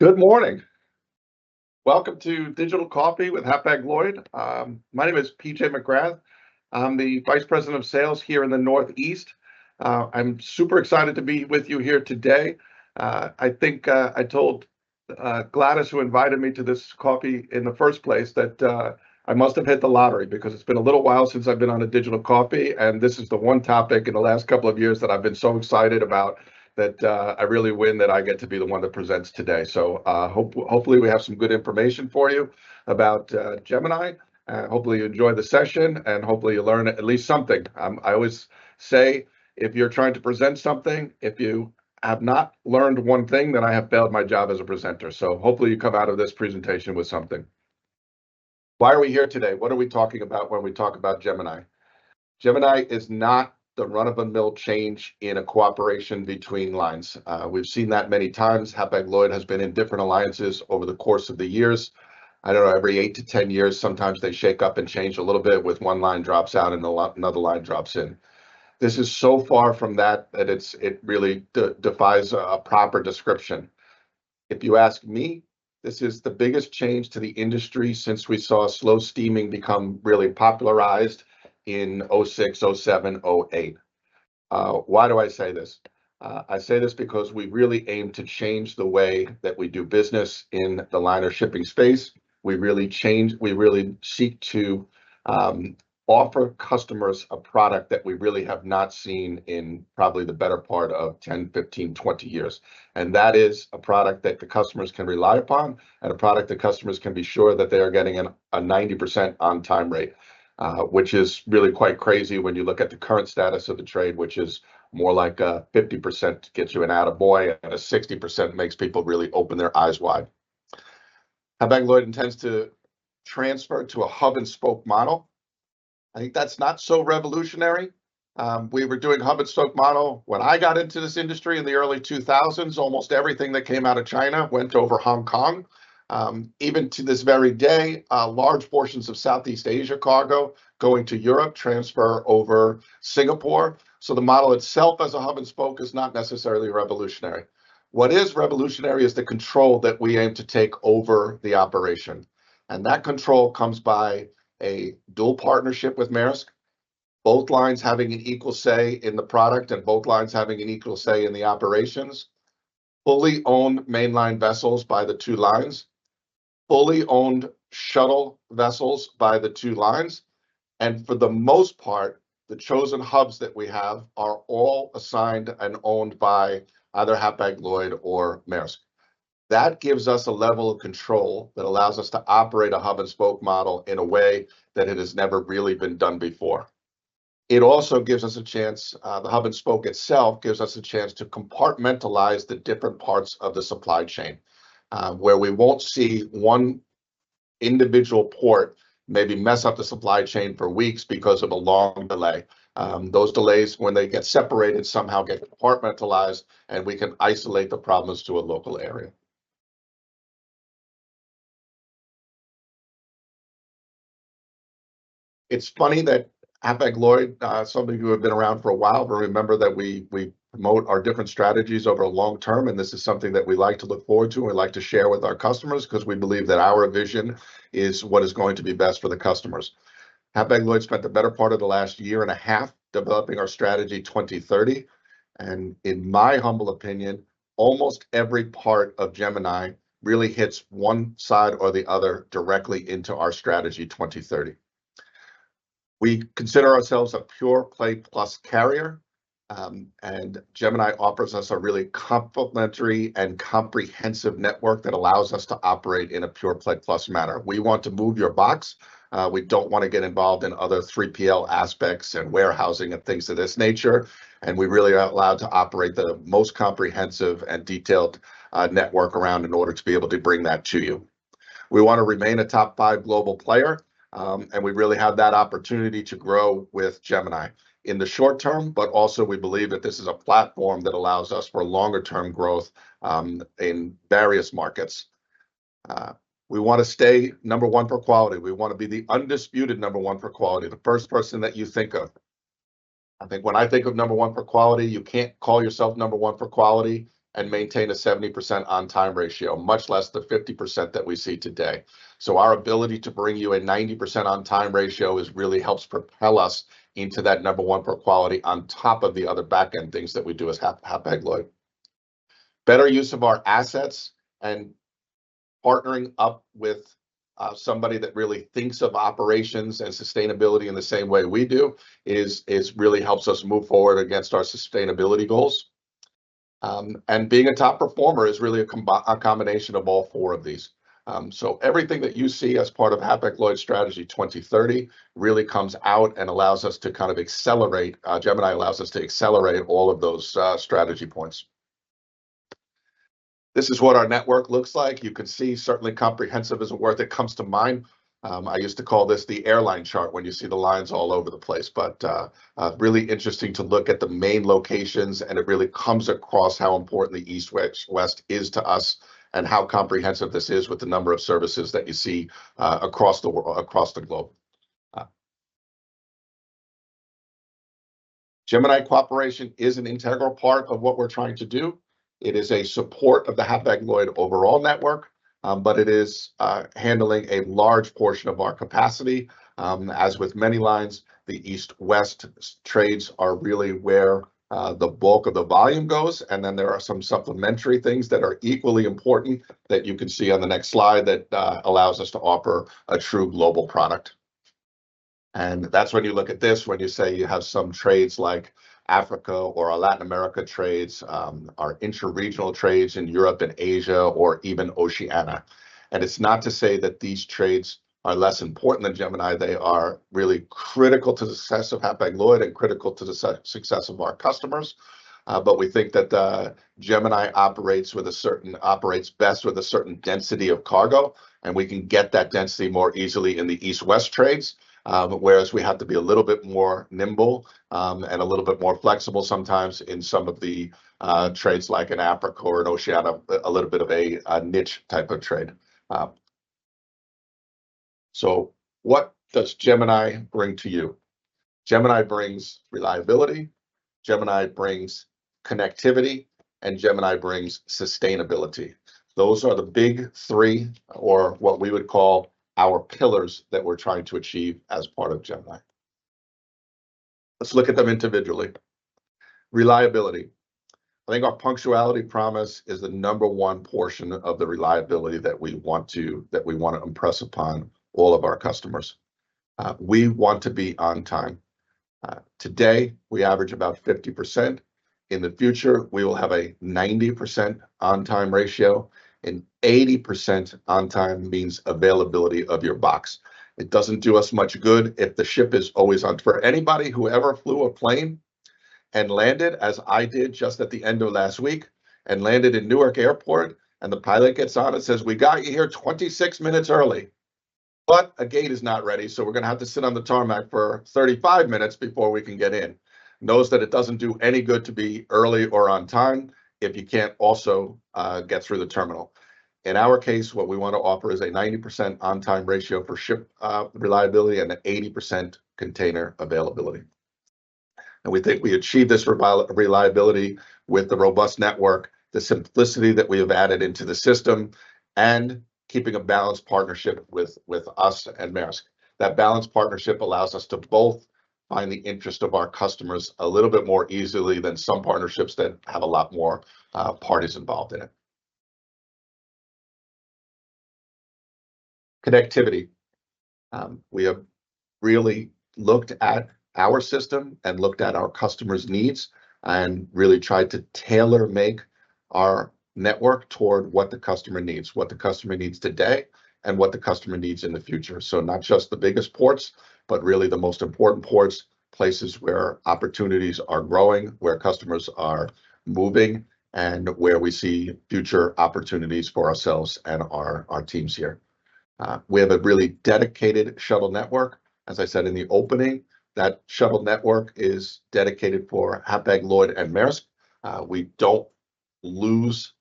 Good morning. Welcome to Digital Coffee with Hapag-Lloyd. My name is PJ McGrath. I'm the Vice President of Sales here in the Northeast. I'm super excited to be with you here today. I think I told Gladys, who invited me to this coffee in the first place, that I must have hit the lottery because it's been a little while since I've been on a digital coffee, and this is the one topic in the last couple of years that I've been so excited about that I really win that I get to be the one that presents today. So hopefully we have some good information for you about Gemini. Hopefully you enjoy the session and hopefully you learn at least something. I always say, if you're trying to present something, if you have not learned one thing, then I have failed my job as a presenter. So hopefully you come out of this presentation with something. Why are we here today? What are we talking about when we talk about Gemini? Gemini is not the run-of-the-mill change in a cooperation between lines. We've seen that many times. Hapag-Lloyd has been in different alliances over the course of the years. I don't know, every 8 to 10 years, sometimes they shake up and change a little bit with one line drops out and another line drops in. This is so far from that it really defies a proper description. If you ask me, this is the biggest change to the industry since we saw slow steaming become really popularized in 06, 07, 08. Why do I say this? I say this because we really aim to change the way that we do business in the liner shipping space. We really seek to offer customers a product that we really have not seen in probably the better part of 10, 15, 20 years. And that is a product that the customers can rely upon and a product that customers can be sure that they are getting a 90% on-time rate, which is really quite crazy when you look at the current status of the trade, which is more like a 50% gets you an attaboy and a 60% makes people really open their eyes wide. Hapag-Lloyd intends to transfer to a hub and spoke model. I think that's not so revolutionary. We were doing hub and spoke model when I got into this industry in the early 2000s. Almost everything that came out of China went over Hong Kong. Even to this very day, large portions of Southeast Asia cargo going to Europe transfer over Singapore. So the model itself as a hub and spoke is not necessarily revolutionary. What is revolutionary is the control that we aim to take over the operation. And that control comes by a dual partnership with Maersk, both lines having an equal say in the product and both lines having an equal say in the operations, fully owned mainline vessels by the two lines, fully owned shuttle vessels by the two lines, and for the most part, the chosen hubs that we have are all assigned and owned by either Hapag-Lloyd or Maersk. That gives us a level of control that allows us to operate a hub and spoke model in a way that it has never really been done before. It also gives us a chance, the hub and spoke itself gives us a chance to compartmentalize the different parts of the supply chain, where we won't see one individual port maybe mess up the supply chain for weeks because of a long delay. Those delays, when they get separated, somehow get compartmentalized, and we can isolate the problems to a local area. It's funny that Hapag-Lloyd, some of you have been around for a while, but remember that we promote our different strategies over a long term, and this is something that we like to look forward to and we like to share with our customers because we believe that our vision is what is going to be best for the customers. Hapag-Lloyd spent the better part of the last year and a half developing our strategy 2030, and in my humble opinion, almost every part of Gemini really hits one side or the other directly into our strategy 2030. We consider ourselves a pure play plus carrier, and Gemini offers us a really complementary and comprehensive network that allows us to operate in a pure play plus manner. We want to move your box. We don't want to get involved in other 3PL aspects and warehousing and things of this nature, and we really are allowed to operate the most comprehensive and detailed network around in order to be able to bring that to you. We want to remain a top 5 global player. And we really have that opportunity to grow with Gemini in the short term, but also we believe that this is a platform that allows us for longer term growth in various markets. We want to stay number 1 for quality. We want to be the undisputed number 1 for quality, the first person that you think of. I think when I think of number 1 for quality, you can't call yourself number 1 for quality and maintain a 70% on-time ratio, much less the 50% that we see today. So our ability to bring you a 90% on-time ratio really helps propel us into that #1 per quality on top of the other back-end things that we do as Hapag-Lloyd. Better use of our assets and partnering up with somebody that really thinks of operations and sustainability in the same way we do is really helps us move forward against our sustainability goals. And being a top performer is really a combination of all 4 of these. So everything that you see as part of Hapag-Lloyd Strategy 2030 really comes out and allows us to kind of accelerate, Gemini allows us to accelerate all of those strategy points. This is what our network looks like. You can see certainly comprehensive is a word that comes to mind. I used to call this the airline chart when you see the lines all over the place, but really interesting to look at the main locations, and it really comes across how important the East-West is to us and how comprehensive this is with the number of services that you see across the world, across the globe. Gemini Cooperation is an integral part of what we're trying to do. It is a support of the Hapag-Lloyd overall network, but it is handling a large portion of our capacity. As with many lines, the East-West trades are really where the bulk of the volume goes, and then there are some supplementary things that are equally important that you can see on the next slide that allows us to offer a true global product. And that's when you look at this, when you say you have some trades like Africa or our Latin America trades, our intra-regional trades in Europe and Asia, or even Oceania. And it's not to say that these trades are less important than Gemini. They are really critical to the success of Hapag-Lloyd and critical to the success of our customers. But we think that Gemini operates best with a certain density of cargo, and we can get that density more easily in the East-West trades. Whereas we have to be a little bit more nimble and a little bit more flexible sometimes in some of the trades like in Africa or in Oceania, a little bit of a niche type of trade. So what does Gemini bring to you? Gemini brings reliability, Gemini brings connectivity, and Gemini brings sustainability. Those are the big 3, or what we would call our pillars that we're trying to achieve as part of Gemini. Let's look at them individually. Reliability. I think our punctuality promise is the #1 portion of the reliability that we want to impress upon all of our customers. We want to be on time. Today, we average about 50%. In the future, we will have a 90% on-time ratio, and 80% on time means availability of your box. It doesn't do us much good if the ship is always on. For anybody who ever flew a plane and landed, as I did just at the end of last week, and landed in Newark Airport, and the pilot gets on and says, "We got you here 26 minutes early, but a gate is not ready, so we're going to have to sit on the tarmac for 35 minutes before we can get in." Knows that it doesn't do any good to be early or on time if you can't also get through the terminal. In our case, what we want to offer is a 90% on-time ratio for ship reliability and an 80% container availability. And we think we achieve this reliability with the robust network, the simplicity that we have added into the system, and keeping a balanced partnership with us and Maersk. That balanced partnership allows us to both find the interest of our customers a little bit more easily than some partnerships that have a lot more parties involved in it. Connectivity. We have really looked at our system and looked at our customers' needs and really tried to tailor make our network toward what the customer needs today and what the customer needs in the future. So not just the biggest ports, but really the most important ports, places where opportunities are growing, where customers are moving, and where we see future opportunities for ourselves and our teams here. We have a really dedicated shuttle network. As I said in the opening, that shuttle network is dedicated for Hapag-Lloyd and Maersk. We don't lose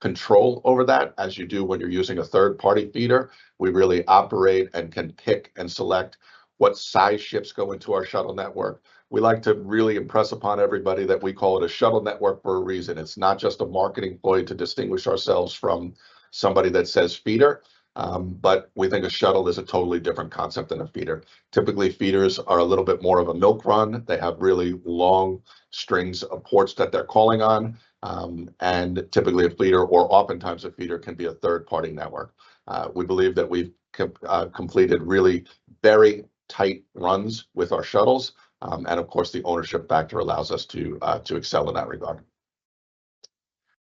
control over that as you do when you're using a third-party feeder. We really operate and can pick and select what size ships go into our shuttle network. We like to really impress upon everybody that we call it a shuttle network for a reason. It's not just a marketing ploy to distinguish ourselves from somebody that says feeder, but we think a shuttle is a totally different concept than a feeder. Typically, feeders are a little bit more of a milk run. They have really long strings of ports that they're calling on, and typically a feeder, or oftentimes a feeder, can be a third-party network. We believe that we've completed really very tight runs with our shuttles, and of course, the ownership factor allows us to excel in that regard.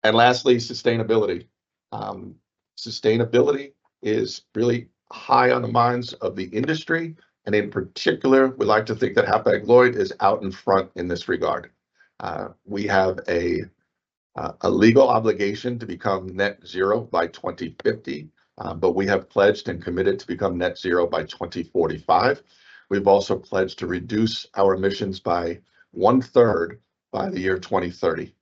And lastly, sustainability. Sustainability is really high on the minds of the industry, and in particular, we like to think that Hapag-Lloyd is out in front in this regard. We have a legal obligation to become net zero by 2050, but we have pledged and committed to become net zero by 2045. We've also pledged to reduce our emissions by 1/3 by the year 2030.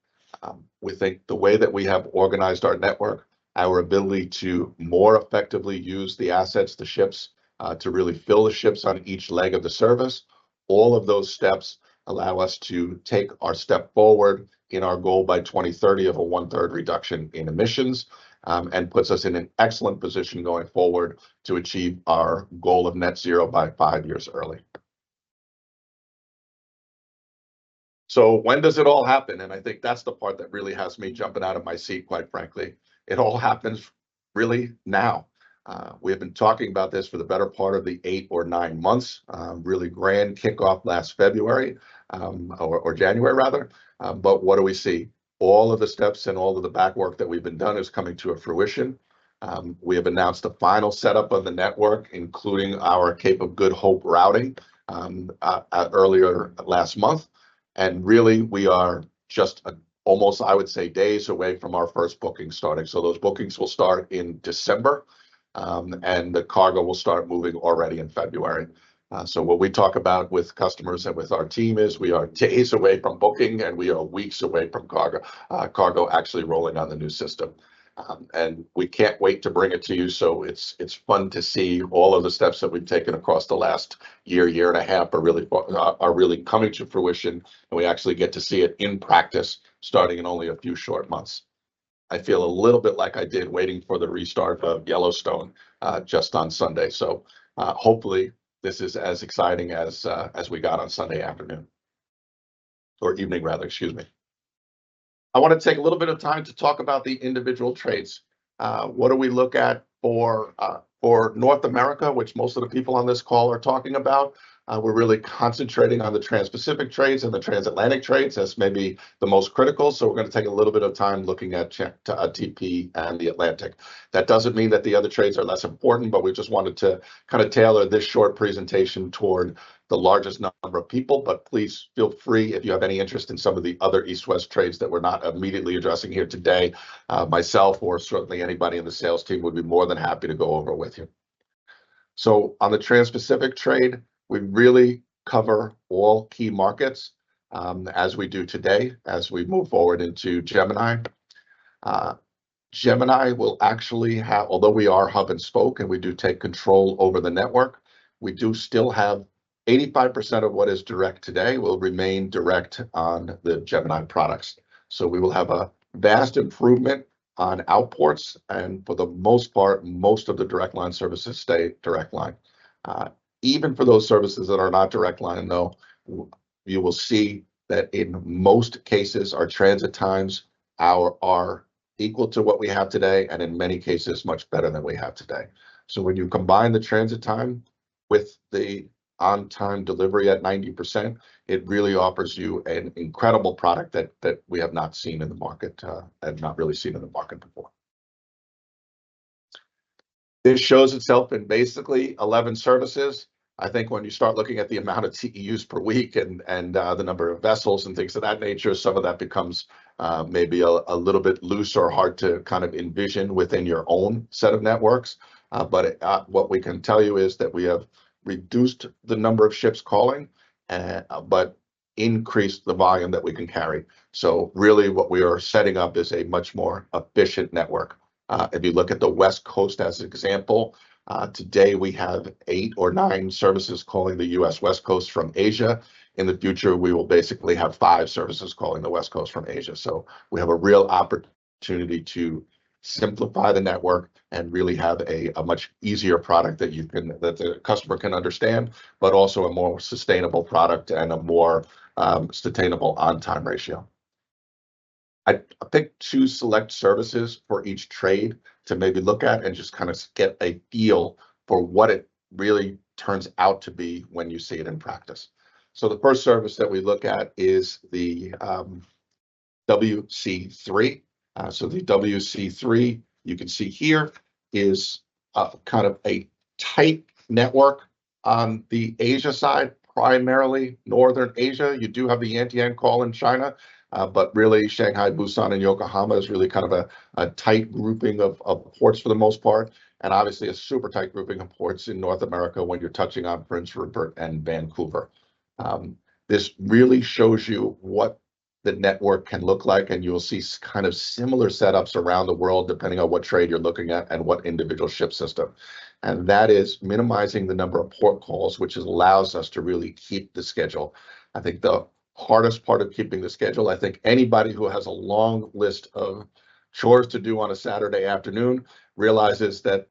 We think the way that we have organized our network, our ability to more effectively use the assets, the ships, to really fill the ships on each leg of the service, all of those steps allow us to take our step forward in our goal by 2030 of a 1/3 reduction in emissions, and puts us in an excellent position going forward to achieve our goal of net zero by 5 years early. So when does it all happen? And I think that's the part that really has me jumping out of my seat, quite frankly. It all happens really now. We have been talking about this for the better part of the 8 or 9 months, really grand kickoff last February, or January rather. But what do we see? All of the steps and all of the back work that we've been done is coming to a fruition. We have announced the final setup of the network, including our Cape of Good Hope routing, earlier last month. And really, we are just almost, I would say, days away from our first booking starting. So those bookings will start in December, and the cargo will start moving already in February. So what we talk about with customers and with our team is we are days away from booking, and we are weeks away from cargo actually rolling on the new system. And we can't wait to bring it to you. So it's fun to see all of the steps that we've taken across the last year and a half are really coming to fruition, and we actually get to see it in practice starting in only a few short months. I feel a little bit like I did waiting for the restart of Yellowstone just on Sunday. So hopefully this is as exciting as we got on Sunday afternoon, or evening rather, excuse me. I want to take a little bit of time to talk about the individual trades. What do we look at for North America, which most of the people on this call are talking about? We're really concentrating on the Trans-Pacific trades and the transatlantic trades as maybe the most critical. So we're going to take a little bit of time looking at TP and the Atlantic. That doesn't mean that the other trades are less important, but we just wanted to kind of tailor this short presentation toward the largest number of people. But please feel free, if you have any interest in some of the other East-West trades that we're not immediately addressing here today, myself or certainly anybody in the sales team would be more than happy to go over with you. So on the Trans-Pacific trade, we really cover all key markets, as we do today, as we move forward into Gemini. Gemini will actually have, although we are hub and spoke and we do take control over the network, we do still have 85% of what is direct today will remain direct on the Gemini products. So we will have a vast improvement on outports, and for the most part, most of the direct line services stay direct line. Even for those services that are not direct line, though, you will see that in most cases, our transit times are equal to what we have today, and in many cases, much better than we have today. So when you combine the transit time with the on-time delivery at 90%, it really offers you an incredible product that we have not seen in the market, and not really seen in the market before. This shows itself in basically 11 services. I think when you start looking at the amount of TEUs per week and the number of vessels and things of that nature, some of that becomes maybe a little bit loose or hard to kind of envision within your own set of networks. But what we can tell you is that we have reduced the number of ships calling, but increased the volume that we can carry. So really what we are setting up is a much more efficient network. If you look at the West Coast as an example, Today, we have 8 or 9 services calling the US West Coast from Asia. In the future, we will basically have 5 services calling the West Coast from Asia. So we have a real opportunity to simplify the network and really have a much easier product that the customer can understand, but also a more sustainable product and a more sustainable on-time ratio. I picked 2 select services for each trade to maybe look at and just kind of get a feel for what it really turns out to be when you see it in practice. So the first service that we look at is the WC3. So the WC3, you can see here, is kind of a tight network on the Asia side, primarily Northern Asia. You do have the Yantian call in China, but really Shanghai, Busan, and Yokohama is really kind of a tight grouping of ports for the most part, and obviously a super tight grouping of ports in North America when you're touching on Prince Rupert and Vancouver. This really shows you what the network can look like, and you'll see kind of similar setups around the world depending on what trade you're looking at and what individual ship system. And that is minimizing the number of port calls, which allows us to really keep the schedule. I think the hardest part of keeping the schedule, I think anybody who has a long list of chores to do on a Saturday afternoon realizes that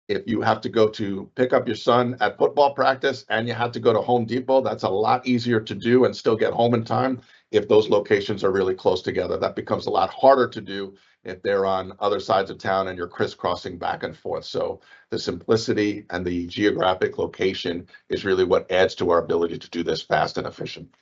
if you have to go to pick up your son at football practice and you have to go to Home Depot, that's a lot easier to do and still get home in time if those locations are really close together. That becomes a lot harder to do if they're on other sides of town and you're crisscrossing back and forth. So the simplicity and the geographic location is really what adds to our ability to do this fast and efficient.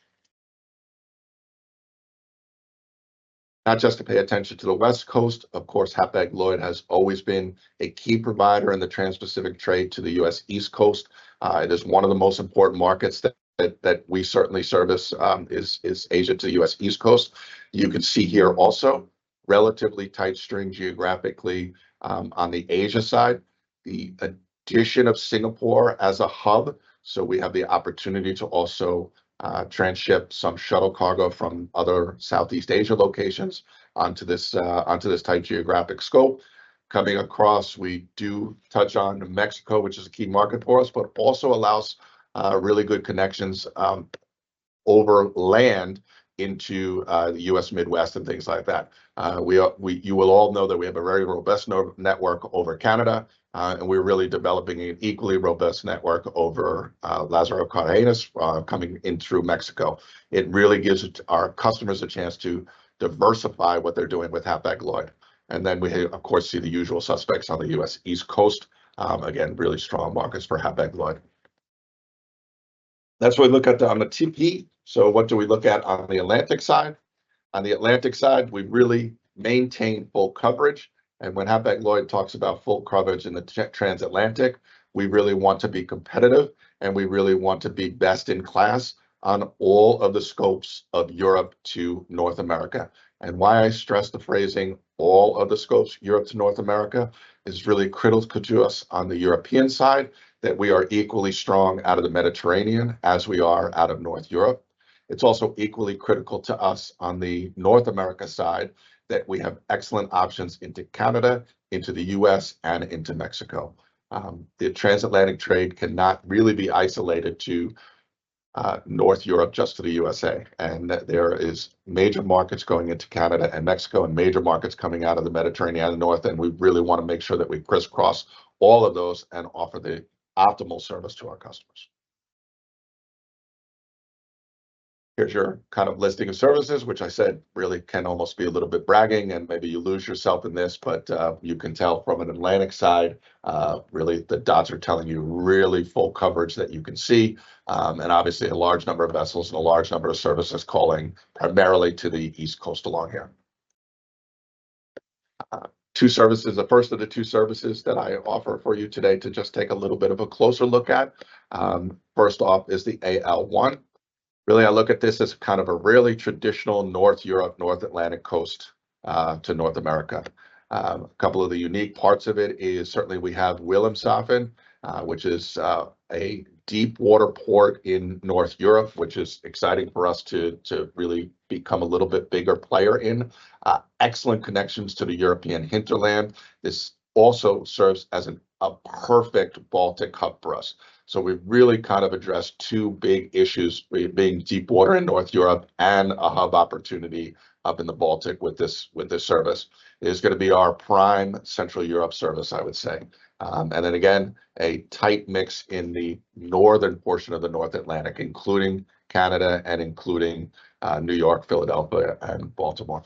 Not just to pay attention to the West Coast, of course, Hapag-Lloyd has always been a key provider in the Trans-Pacific trade to the U.S. East Coast. It is one of the most important markets that we certainly service is Asia to the U.S. East Coast. You can see here also relatively tight string geographically on the Asia side. The addition of Singapore as a hub, so we have the opportunity to also transship some shuttle cargo from other Southeast Asia locations onto this tight geographic scope. Coming across, we do touch on Mexico, which is a key market for us, but also allows really good connections over land into the U.S. Midwest and things like that. You will all know that we have a very robust network over Canada, and we're really developing an equally robust network over Lázaro Cárdenas coming in through Mexico. It really gives our customers a chance to diversify what they're doing with Hapag-Lloyd. And then we, of course, see the usual suspects on the U.S. East Coast. Again, really strong markets for Hapag-Lloyd. That's what we look at on the TP. So what do we look at on the Atlantic side? On the Atlantic side, we really maintain full coverage. And when Hapag-Lloyd talks about full coverage in the transatlantic, we really want to be competitive and we really want to be best in class on all of the scopes of Europe to North America. And why I stress the phrasing all of the scopes Europe to North America is really critical to us on the European side, that we are equally strong out of the Mediterranean as we are out of North Europe. It's also equally critical to us on the North America side that we have excellent options into Canada, into the US, and into Mexico. The transatlantic trade cannot really be isolated to North Europe just to the USA. And there is major markets going into Canada and Mexico and major markets coming out of the Mediterranean and North. And we really want to make sure that we crisscross all of those and offer the optimal service to our customers. Here's your kind of listing of services, which I said really can almost be a little bit bragging, and maybe you lose yourself in this, but you can tell from an Atlantic side, really the dots are telling you really full coverage that you can see, and obviously a large number of vessels and a large number of services calling primarily to the East Coast along here. 2 services, the first of the 2 services that I offer for you today to just take a little bit of a closer look at. First off is the AL1. Really, I look at this as kind of a really traditional North Europe, North Atlantic coast to North America. A couple of the unique parts of it is certainly we have Wilhelmshaven, which is a deep water port in North Europe, which is exciting for us to really become a little bit bigger player in. Excellent connections to the European hinterland. This also serves as a perfect Baltic hub for us. So we've really kind of addressed two big issues, being deep water in North Europe and a hub opportunity up in the Baltic with this service. It is going to be our prime Central Europe service, I would say. And then again, a tight mix in the northern portion of the North Atlantic, including Canada and including New York, Philadelphia, and Baltimore.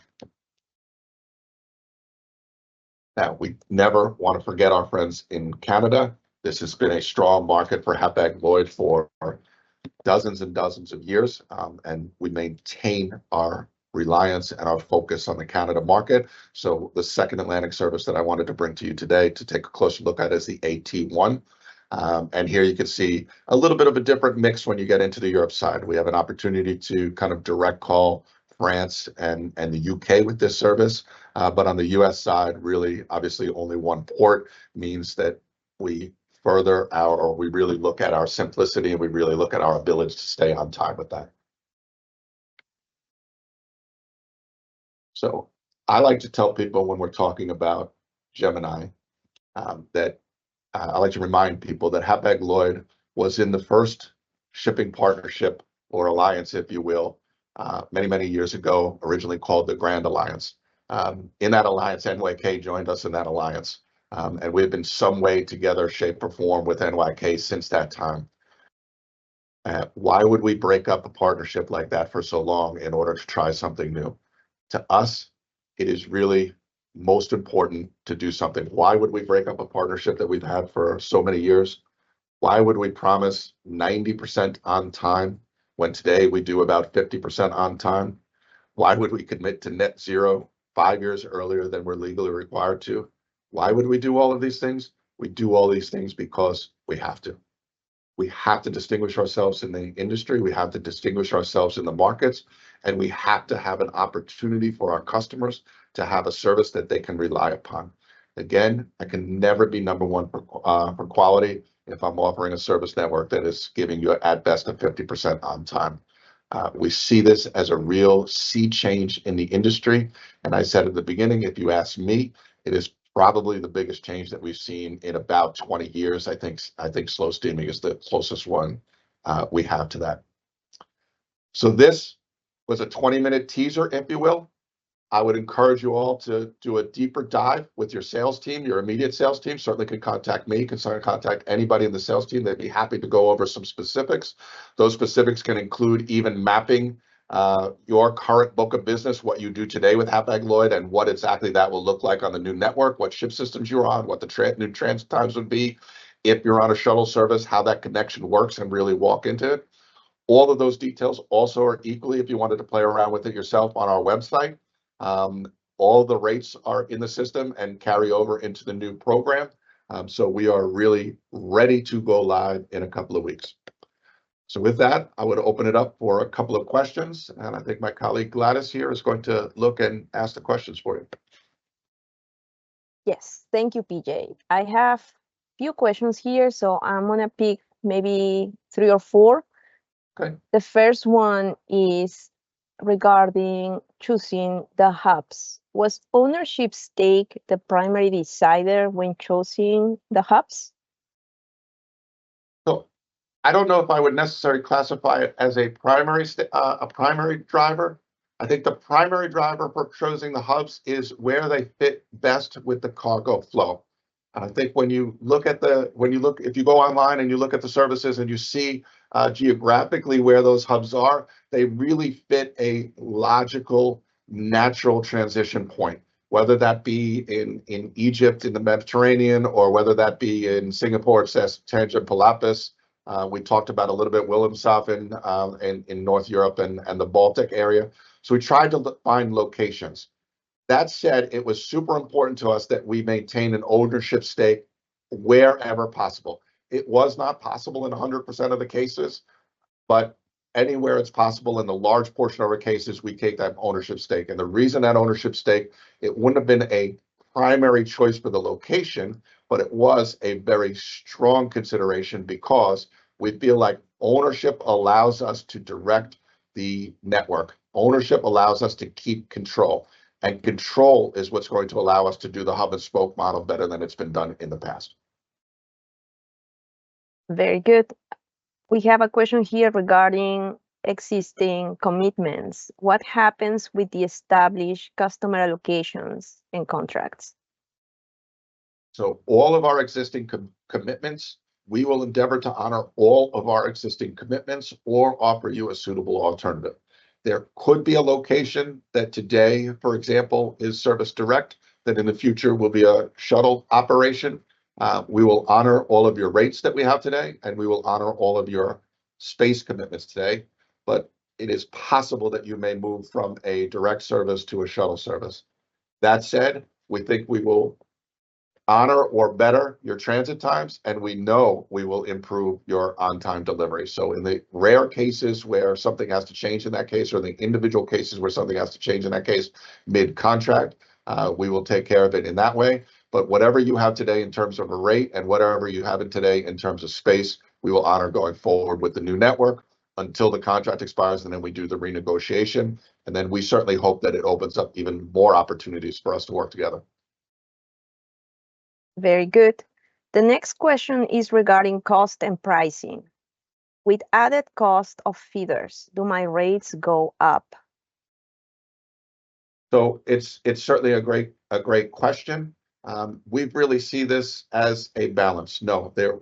Now, we never want to forget our friends in Canada. This has been a strong market for Hapag-Lloyd for dozens and dozens of years, and we maintain our reliance and our focus on the Canada market. So the second Atlantic service that I wanted to bring to you today to take a closer look at is the AT1. And here you can see a little bit of a different mix when you get into the Europe side. We have an opportunity to kind of direct call France and the UK with this service. But on the US side, really, obviously only one port means that we we really look at our simplicity, and we really look at our ability to stay on time with that. So I like to tell people when we're talking about Gemini that I like to remind people that Hapag-Lloyd was in the first shipping partnership or alliance, if you will, many, many years ago, originally called the Grand Alliance. In that alliance, NYK joined us in that alliance. And we've been some way together, shape or form with NYK since that time. Why would we break up a partnership like that for so long in order to try something new? To us, it is really most important to do something. Why would we break up a partnership that we've had for so many years? Why would we promise 90% on time when today we do about 50% on time? Why would we commit to net zero 5 years earlier than we're legally required to? Why would we do all of these things? We do all these things because we have to. We have to distinguish ourselves in the industry. We have to distinguish ourselves in the markets, and we have to have an opportunity for our customers to have a service that they can rely upon. Again, I can never be number one for quality if I'm offering a service network that is giving you at best a 50% on time. We see this as a real sea change in the industry. And I said at the beginning, if you ask me, it is probably the biggest change that we've seen in about 20 years. I think slow steaming is the closest one we have to that. So this was a 20-minute teaser, if you will. I would encourage you all to do a deeper dive with your sales team, your immediate sales team. Certainly can contact me, can contact anybody in the sales team. They'd be happy to go over some specifics. Those specifics can include even mapping your current book of business, what you do today with Hapag-Lloyd, and what exactly that will look like on the new network, what ship systems you're on, what the new transit times would be, if you're on a shuttle service, how that connection works, and really walk into it. All of those details also are equally, if you wanted to play around with it yourself, on our website. All the rates are in the system and carry over into the new program. So we are really ready to go live in a couple of weeks. So with that, I would open it up for a couple of questions. And I think my colleague Gladys here is going to look and ask the questions for you. Yes, thank you, PJ. I have a few questions here, so I'm going to pick maybe 3 or 4. Okay. The first one is regarding choosing the hubs. Was ownership stake the primary decider when choosing the hubs? So I don't know if I would necessarily classify it as a primary driver. I think the primary driver for choosing the hubs is where they fit best with the cargo flow. I think if you go online and you look at the services and you see geographically where those hubs are, they really fit a logical, natural transition point, whether that be in Egypt, in the Mediterranean, or whether that be in Singapore, Tangier, Palapis. We talked about a little bit Wilhelmshaven in North Europe and the Baltic area. So we tried to find locations. That said, it was super important to us that we maintain an ownership stake wherever possible. It was not possible in 100% of the cases, but anywhere it's possible in the large portion of our cases, we take that ownership stake. And the reason that ownership stake, it wouldn't have been a primary choice for the location, but it was a very strong consideration because we feel like ownership allows us to direct the network. Ownership allows us to keep control. And control is what's going to allow us to do the hub and spoke model better than it's been done in the past. Very good. We have a question here regarding existing commitments. What happens with the established customer allocations and contracts? So all of our existing commitments, we will endeavor to honor all of our existing commitments or offer you a suitable alternative. There could be a location that today, for example, is service direct, that in the future will be a shuttle operation. We will honor all of your rates that we have today, and we will honor all of your space commitments today. But it is possible that you may move from a direct service to a shuttle service. That said, we think we will honor or better your transit times, and we know we will improve your on-time delivery. So in the rare cases where something has to change in that case, or the individual cases where something has to change in that case mid-contract, we will take care of it in that way. But whatever you have today in terms of a rate and whatever you have today in terms of space, we will honor going forward with the new network until the contract expires, and then we do the renegotiation. And then we certainly hope that it opens up even more opportunities for us to work together. Very good. The next question is regarding cost and pricing. With added cost of feeders, do my rates go up? So it's certainly a great question. We really see this as a balance. No, there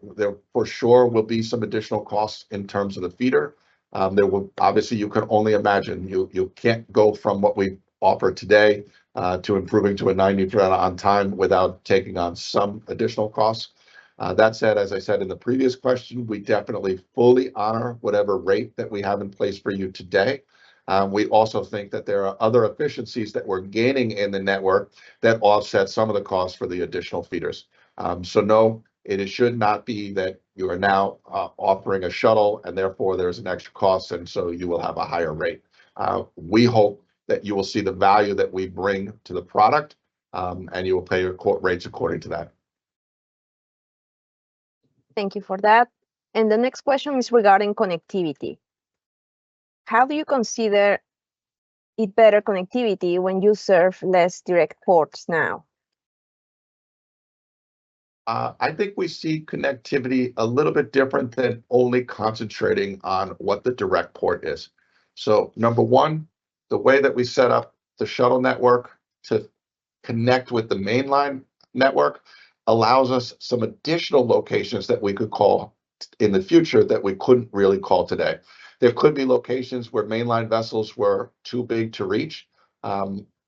for sure will be some additional costs in terms of the feeder. There will obviously, you can only imagine, you can't go from what we offer today to improving to a 90% on time without taking on some additional costs. That said, as I said in the previous question, we definitely fully honor whatever rate that we have in place for you today. We also think that there are other efficiencies that we're gaining in the network that offset some of the costs for the additional feeders. So no, it should not be that you are now offering a shuttle and therefore there's an extra cost and so you will have a higher rate. We hope that you will see the value that we bring to the product, and you will pay your rates according to that. Thank you for that. And the next question is regarding connectivity. How do you consider it better connectivity when you serve less direct ports now? I think we see connectivity a little bit different than only concentrating on what the direct port is. So number one, the way that we set up the shuttle network to connect with the mainline network allows us some additional locations that we could call in the future that we couldn't really call today. There could be locations where mainline vessels were too big to reach.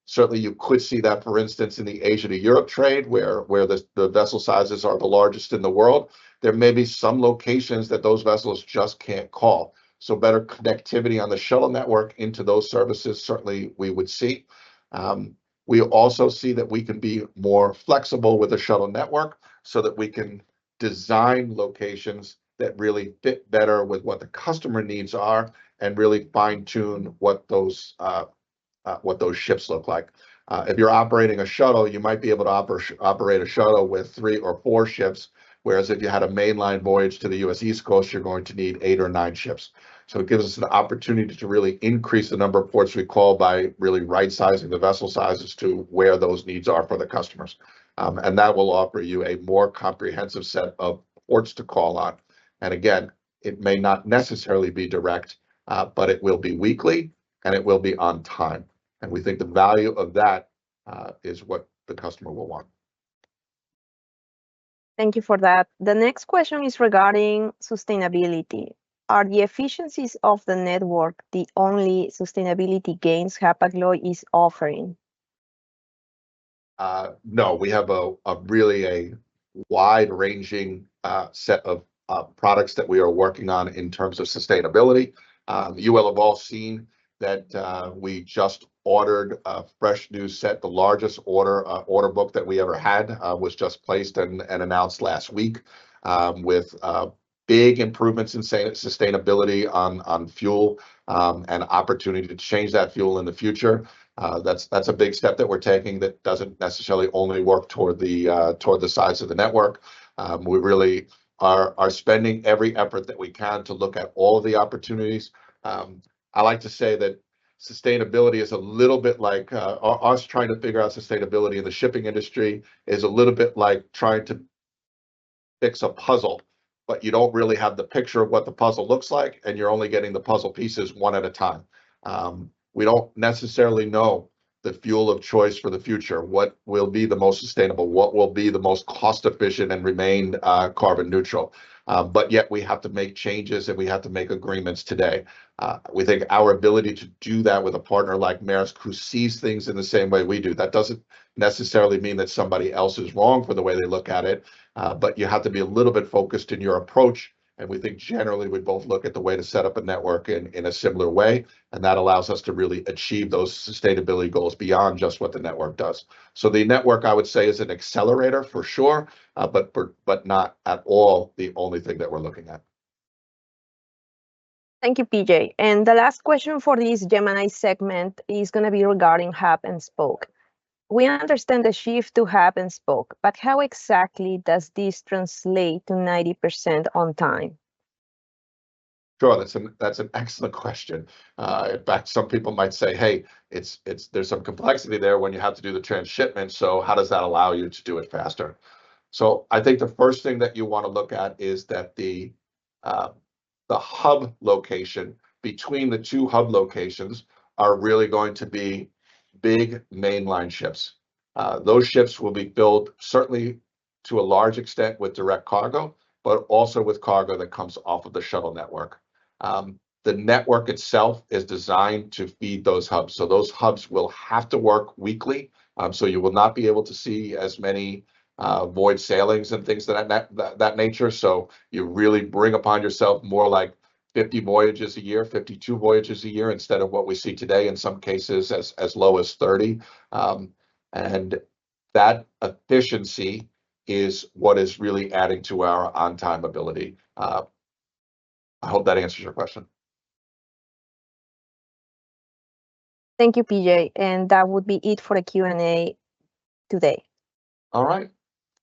Certainly you could see that, for instance, in the Asia to Europe trade, where the vessel sizes are the largest in the world. There may be some locations that those vessels just can't call. So better connectivity on the shuttle network into those services, certainly we would see. We also see that we can be more flexible with the shuttle network so that we can design locations that really fit better with what the customer needs are and really fine tune what those ships look like. If you're operating a shuttle, you might be able to operate a shuttle with 3 or 4 ships, whereas if you had a mainline voyage to the US East Coast, you're going to need 8 or 9 ships. So it gives us an opportunity to really increase the number of ports we call by really right-sizing the vessel sizes to where those needs are for the customers. And that will offer you a more comprehensive set of ports to call on. And again, it may not necessarily be direct, but it will be weekly and it will be on time. And we think the value of that is what the customer will want. Thank you for that. The next question is regarding sustainability. Are the efficiencies of the network the only sustainability gains Hapag-Lloyd is offering? No, we have a really wide-ranging set of products that we are working on in terms of sustainability. You will have all seen that we just ordered a fresh new set. The largest order book that we ever had was just placed and announced last week, with big improvements in sustainability on fuel and opportunity to change that fuel in the future. That's a big step that we're taking that doesn't necessarily only work toward the size of the network. We really are spending every effort that we can to look at all of the opportunities. I like to say that sustainability is a little bit like us trying to figure out sustainability in the shipping industry is a little bit like trying to fix a puzzle, but you don't really have the picture of what the puzzle looks like, and you're only getting the puzzle pieces one at a time. We don't necessarily know the fuel of choice for the future, what will be the most sustainable, what will be the most cost efficient and remain carbon neutral. But yet we have to make changes and we have to make agreements today. We think our ability to do that with a partner like Maersk, who sees things in the same way we do, that doesn't necessarily mean that somebody else is wrong for the way they look at it, but you have to be a little bit focused in your approach. And we think generally we both look at the way to set up a network in a similar way, and that allows us to really achieve those sustainability goals beyond just what the network does. So the network, I would say, is an accelerator for sure, but not at all the only thing that we're looking at. Thank you, PJ. And the last question for this Gemini segment is going to be regarding hub and spoke. We understand the shift to hub and spoke, but how exactly does this translate to 90% on time? Sure, that's an excellent question. In fact, some people might say, "Hey, there's some complexity there when you have to do the transshipment. So how does that allow you to do it faster?" So I think the first thing that you want to look at is that the hub location between the two hub locations are really going to be big mainline ships. Those ships will be filled certainly to a large extent with direct cargo, but also with cargo that comes off of the shuttle network. The network itself is designed to feed those hubs. So those hubs will have to work weekly. So you will not be able to see as many void sailings and things of that nature. So you really bring upon yourself more like 50 voyages a year, 52 voyages a year, instead of what we see today in some cases as low as 30. And that efficiency is what is really adding to our on-time ability. I hope that answers your question. Thank you, PJ. And that would be it for the Q&A today. All right.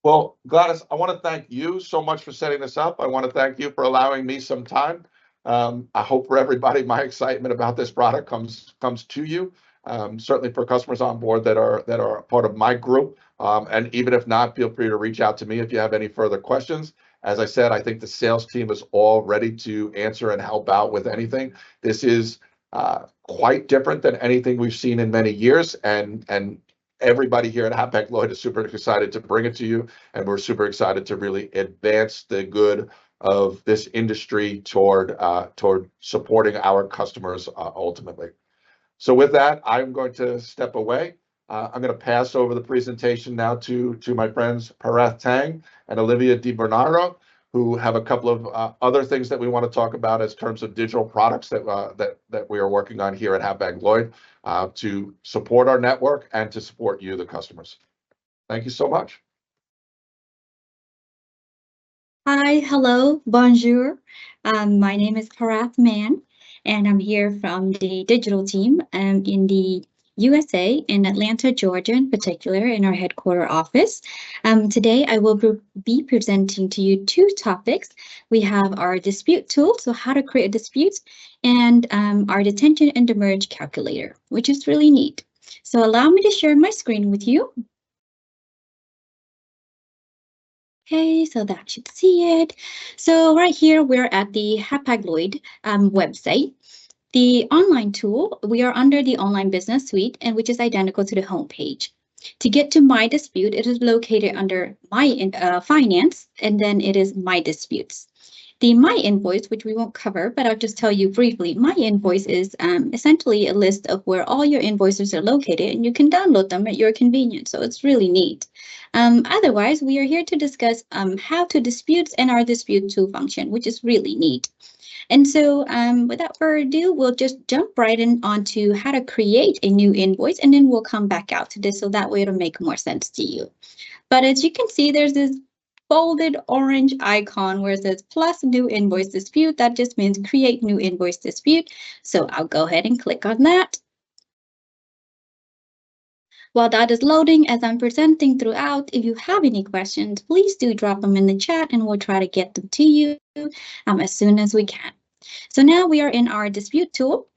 Well, Gladys, I want to thank you so much for setting this up. I want to thank you for allowing me some time. I hope for everybody, my excitement about this product comes to you. Certainly for customers on board that are part of my group. And even if not, feel free to reach out to me if you have any further questions. As I said, I think the sales team is all ready to answer and help out with anything. This is quite different than anything we've seen in many years, and everybody here at Hapag-Lloyd is super excited to bring it to you, and we're super excited to really advance the good of this industry toward supporting our customers ultimately. So with that, I'm going to step away. I'm going to pass over the presentation now to my friends Parath Tang and Olivia Di Bernardo, who have a couple of other things that we want to talk about as terms of digital products that we are working on here at Hapag-Lloyd to support our network and to support you, the customers. Thank you so much. Hi, hello, bonjour. My name is Parath Mann, and I'm here from the digital team in the USA, in Atlanta, Georgia, in particular, in our headquarter office. Today, I will be presenting to you two topics. We have our dispute tool, so how to create disputes, and our detention and demurrage calculator, which is really neat. So allow me to share my screen with you. Okay, so that should see it. So right here, we're at the Hapag-Lloyd website. The online tool, we are under the online business suite, and which is identical to the homepage. To get to my dispute, it is located under my finance, and then it is my disputes. The My Invoice, which we won't cover, but I'll just tell you briefly, My Invoice is essentially a list of where all your invoices are located, and you can download them at your convenience, so it's really neat. Otherwise, we are here to discuss how to disputes and our dispute tool function, which is really neat. And so without further ado, we'll just jump right in onto how to create a new invoice, and then we'll come back out to this so that way it'll make more sense to you. But as you can see, there's this bolded orange icon where it says plus new invoice dispute. That just means create new invoice dispute. So I'll go ahead and click on that. While that is loading, as I'm presenting throughout, if you have any questions, please do drop them in the chat and we'll try to get them to you as soon as we can. So now we are in our dispute tool.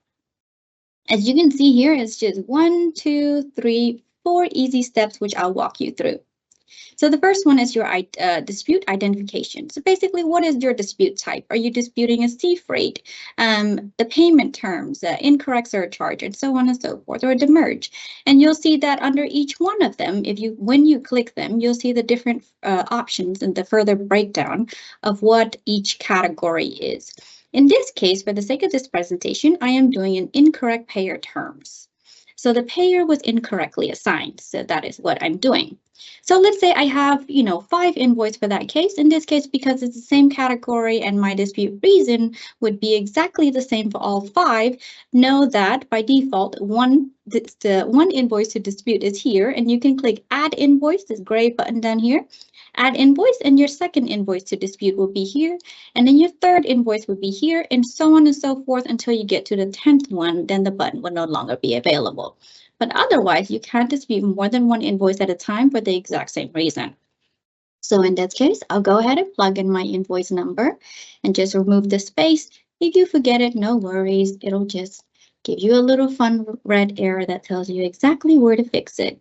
As you can see here, it's just 1, 2, 3, 4 easy steps, which I'll walk you through. So the first one is your dispute identification. So basically, what is your dispute type? Are you disputing a sea freight, the payment terms, incorrect surcharge, and so on and so forth, or a demurrage? And you'll see that under each one of them, when you click them, you'll see the different options and the further breakdown of what each category is. In this case, for the sake of this presentation, I am doing an incorrect payer terms. So the payer was incorrectly assigned. So that is what I'm doing. So let's say I have, 5 invoices for that case. In this case, because it's the same category and my dispute reason would be exactly the same for all 5, know that by default, the one invoice to dispute is here, and you can click Add Invoice, this gray button down here. Add invoice, and your second invoice to dispute will be here, and then your third invoice would be here, and so on and so forth until you get to the 10th one. Then the button will no longer be available. But otherwise, you can't dispute more than one invoice at a time for the exact same reason. So in that case, I'll go ahead and plug in my invoice number and just remove the space. If you forget it, no worries. It'll just give you a little fun red arrow that tells you exactly where to fix it.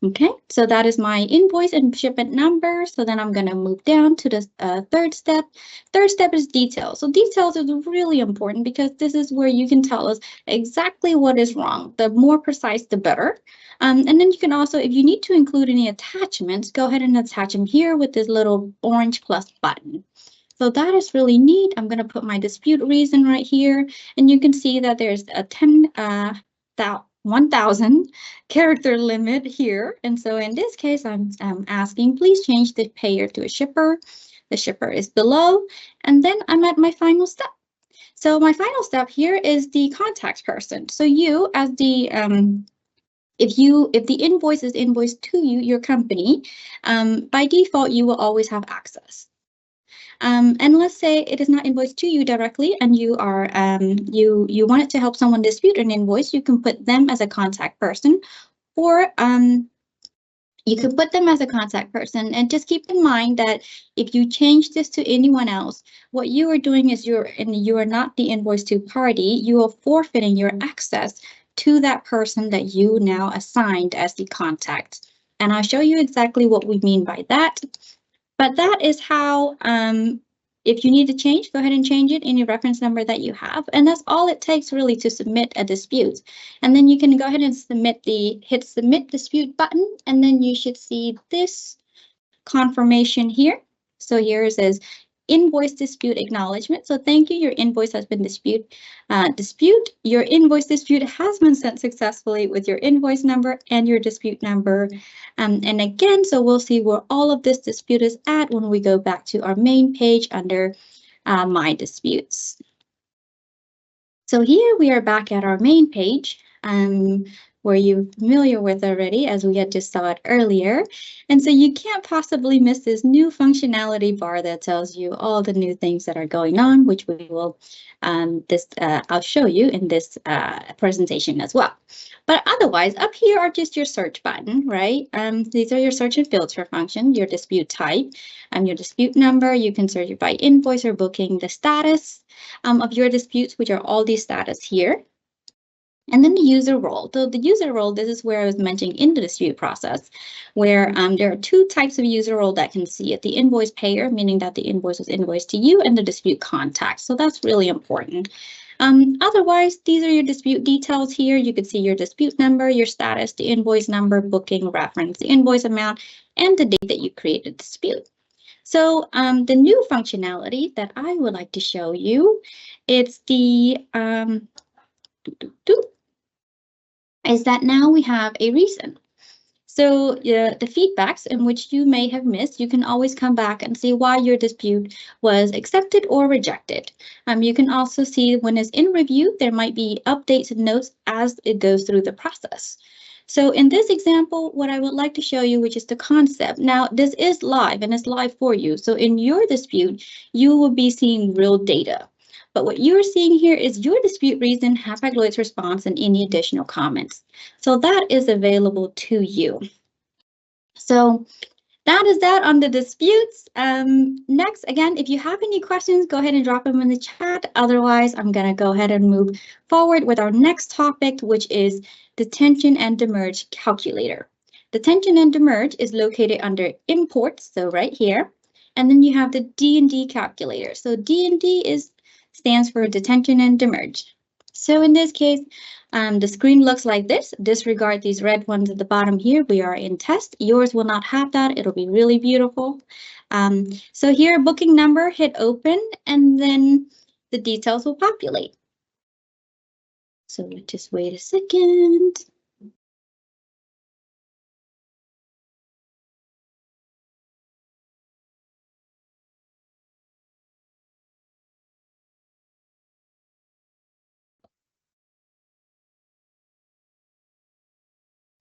Okay, so that is my invoice and shipment number. So then I'm going to move down to the third step. Third step is details. So details is really important because this is where you can tell us exactly what is wrong. The more precise, the better. And then you can also, if you need to include any attachments, go ahead and attach them here with this little orange plus button. So that is really neat. I'm going to put my dispute reason right here, and you can see that there's a 1,000 character limit here. And so in this case, I'm asking, please change the payer to a shipper. The shipper is below, and then I'm at my final step. So my final step here is the contact person. So you, as the if the invoice is invoiced to you, your company, by default, you will always have access. And let's say it is not invoiced to you directly, and you are you wanted to help someone dispute an invoice. You can put them as a contact person, or you can put them as a contact person. And just keep in mind that if you change this to anyone else, what you are doing is you are not the invoice to party. You are forfeiting your access to that person that you now assigned as the contact. And I'll show you exactly what we mean by that. But that is how, if you need to change, go ahead and change it in your reference number that you have. And that's all it takes really to submit a dispute. And then you can go ahead and hit submit dispute button, and then you should see this confirmation here. So here it says invoice dispute acknowledgement. So thank you, your invoice has been your invoice dispute has been sent successfully with your invoice number and your dispute number. And again, so we'll see where all of this dispute is at when we go back to our main page under my disputes. So here we are back at our main page. Where you're familiar with already, as we had just saw it earlier. And so you can't possibly miss this new functionality bar that tells you all the new things that are going on, which we will, I'll show you in this presentation as well. But otherwise, up here are just your search button, right? These are your search and filter function, your dispute type, your dispute number. You can search it by invoice or booking, the status of your disputes, which are all these status here. And then the user role. So the user role, this is where I was mentioning in the dispute process, where there are 2 types of user role that can see it. The invoice payer, meaning that the invoice was invoiced to you, and the dispute contact. So that's really important. Otherwise, these are your dispute details here. You can see your dispute number, your status, the invoice number, booking reference, the invoice amount, and the date that you created the dispute. So the new functionality that I would like to show you, it's the is that now we have a reason. So the feedbacks in which you may have missed, you can always come back and see why your dispute was accepted or rejected. You can also see when it's in review, there might be updates and notes as it goes through the process. So in this example, what I would like to show you, which is the concept. Now, this is live and it's live for you. So in your dispute, you will be seeing real data. But what you're seeing here is your dispute reason, Hapag-Lloyd's response, and any additional comments. So that is available to you. So that is that on the disputes. Next, again, if you have any questions, go ahead and drop them in the chat. Otherwise, I'm going to go ahead and move forward with our next topic, which is detention and demerge calculator. Detention and demerge is located under imports, so right here. And then you have the D&D calculator. So D&D stands for detention and demerge. So in this case, the screen looks like this. Disregard these red ones at the bottom here. We are in test. Yours will not have that. It'll be really beautiful. So here, booking number, hit open, and then the details will populate. So just wait a second.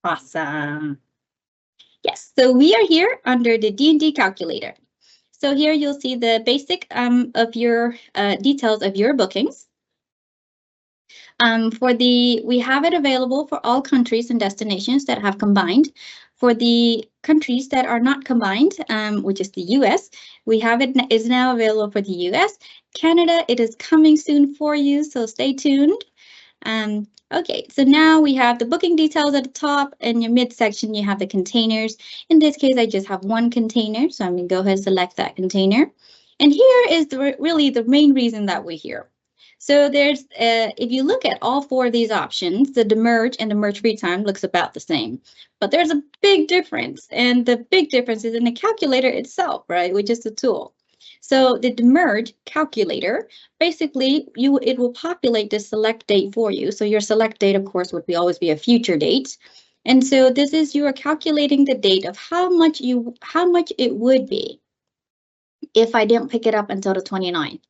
Awesome. Yes, so we are here under the D&D calculator. So here you'll see the basic of your details of your bookings. We have it available for all countries and destinations that have combined. For the countries that are not combined, which is the US, is now available for the US. Canada, it is coming soon for you, so stay tuned. Okay, so now we have the booking details at the top. In your midsection, you have the containers. In this case, I just have one container, so I'm going to go ahead and select that container. And here is really the main reason that we're here. So there's, if you look at all four of these options, the demerge and the merge free time looks about the same. But there's a big difference, and the big difference is in the calculator itself, right, which is the tool. So the demerge calculator, basically, it will populate the select date for you. So your select date, of course, would always be a future date. And so this is, you are calculating the date of how much it would be if I didn't pick it up until the 29th.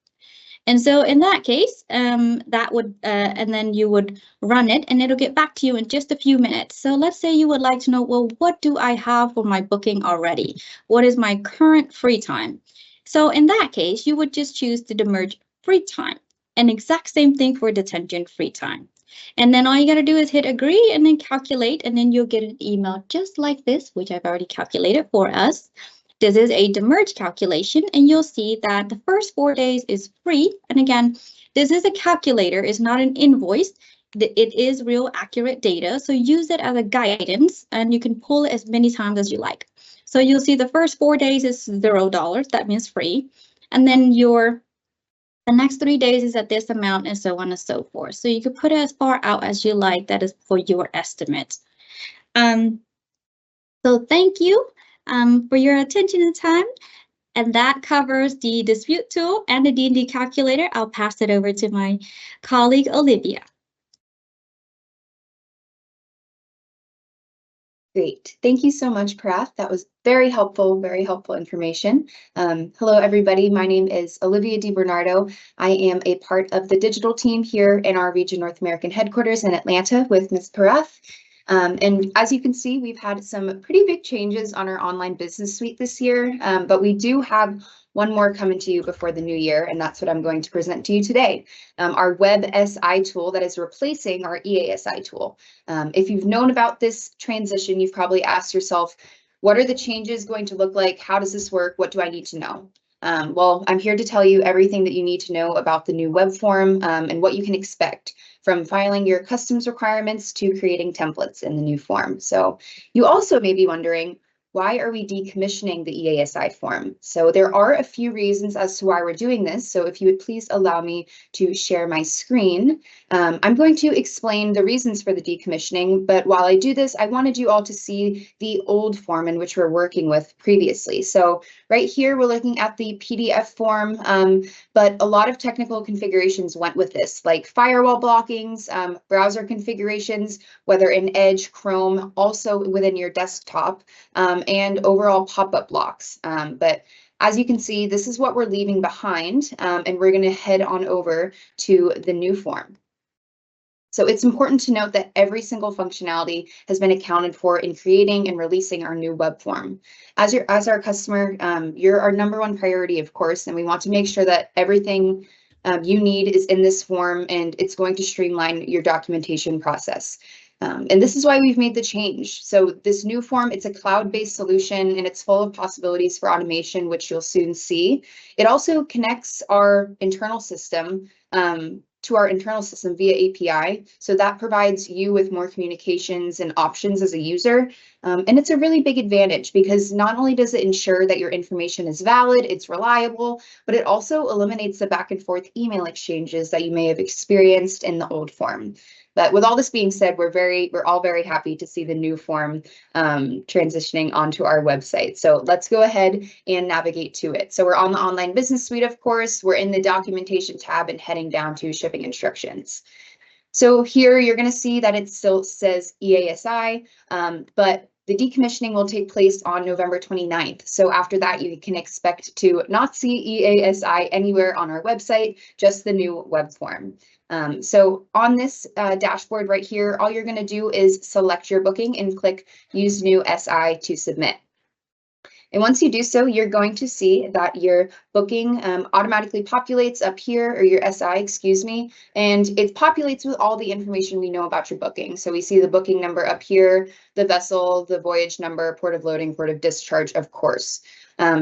And so in that case, that would, and then you would run it and it'll get back to you in just a few minutes. So let's say you would like to know, well, what do I have for my booking already? What is my current free time? So in that case, you would just choose the demerge free time, and exact same thing for detention free time. And then all you got to do is hit agree and then calculate, and then you'll get an email just like this, which I've already calculated for us. This is a demerge calculation, and you'll see that the first 4 days is free. And again, this is a calculator, it's not an invoice. It is real accurate data, so use it as a guidance, and you can pull it as many times as you like. So you'll see the first 4 days is $0, that means free. And then the next 3 days is at this amount, and so on and so forth. So you can put it as far out as you like, that is for your estimate. So thank you for your attention and time. And that covers the dispute tool and the D&D calculator. I'll pass it over to my colleague, Olivia. Great. Thank you so much, Parath. That was very helpful information. Hello, everybody. My name is Olivia DiBernardo. I am a part of the digital team here in our Region North American headquarters in Atlanta with Ms. Parath. And as you can see, we've had some pretty big changes on our online business suite this year, but we do have one more coming to you before the new year, and that's what I'm going to present to you today. Our Web SI tool that is replacing our EASI tool. If you've known about this transition, you've probably asked yourself, what are the changes going to look like? How does this work? What do I need to know? Well, I'm here to tell you everything that you need to know about the new web form and what you can expect from filing your customs requirements to creating templates in the new form. So you also may be wondering, why are we decommissioning the EASI form? So there are a few reasons as to why we're doing this. So if you would please allow me to share my screen, I'm going to explain the reasons for the decommissioning. But while I do this, I wanted you all to see the old form in which we're working with previously. So right here, we're looking at the PDF form, but a lot of technical configurations went with this, like firewall blockings, browser configurations, whether in Edge, Chrome, also within your desktop, and overall pop-up blocks. But as you can see, this is what we're leaving behind, and we're going to head on over to the new form. So it's important to note that every single functionality has been accounted for in creating and releasing our new web form. As our customer, you're our #1 priority, of course, and we want to make sure that everything you need is in this form, and it's going to streamline your documentation process. And this is why we've made the change. So this new form, it's a cloud-based solution and it's full of possibilities for automation, which you'll soon see. It also connects our internal system to our internal system via API. So that provides you with more communications and options as a user. And it's a really big advantage because not only does it ensure that your information is valid, it's reliable, but it also eliminates the back and forth email exchanges that you may have experienced in the old form. But with all this being said, we're all very happy to see the new form transitioning onto our website. So let's go ahead and navigate to it. So we're on the Online Business Suite, of course. We're in the Documentation tab and heading down to Shipping Instructions. So here you're going to see that it still says EASI, but the decommissioning will take place on November 29th. So after that, you can expect to not see EASI anywhere on our website, just the new web form. So on this dashboard right here, all you're going to do is select your booking and click Use New SI to submit. And once you do so, you're going to see that your booking automatically populates up here, or your SI, excuse me, and it populates with all the information we know about your booking. So we see the booking number up here, the vessel, the voyage number, port of loading, port of discharge, of course.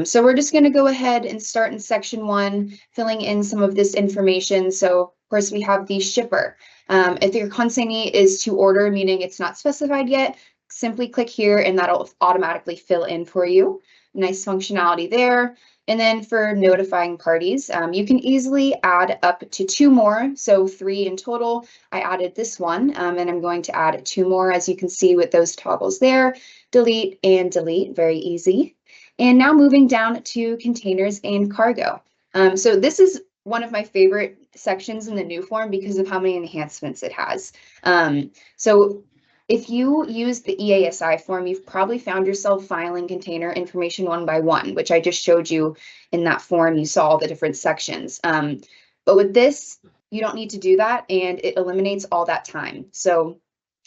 So we're just going to go ahead and start in section 1, filling in some of this information. So of course we have the shipper. If your consignee is to order, meaning it's not specified yet, simply click here and that'll automatically fill in for you. Nice functionality there. And then for notifying parties, you can easily add up to 2 more, so 3 in total. I added this one, and I'm going to add 2 more, as you can see with those toggles there. Delete and delete, very easy. And now moving down to containers and cargo. So this is one of my favorite sections in the new form because of how many enhancements it has. So if you use the EASI form, you've probably found yourself filing container information one by one, which I just showed you in that form. You saw all the different sections. But with this, you don't need to do that, and it eliminates all that time. So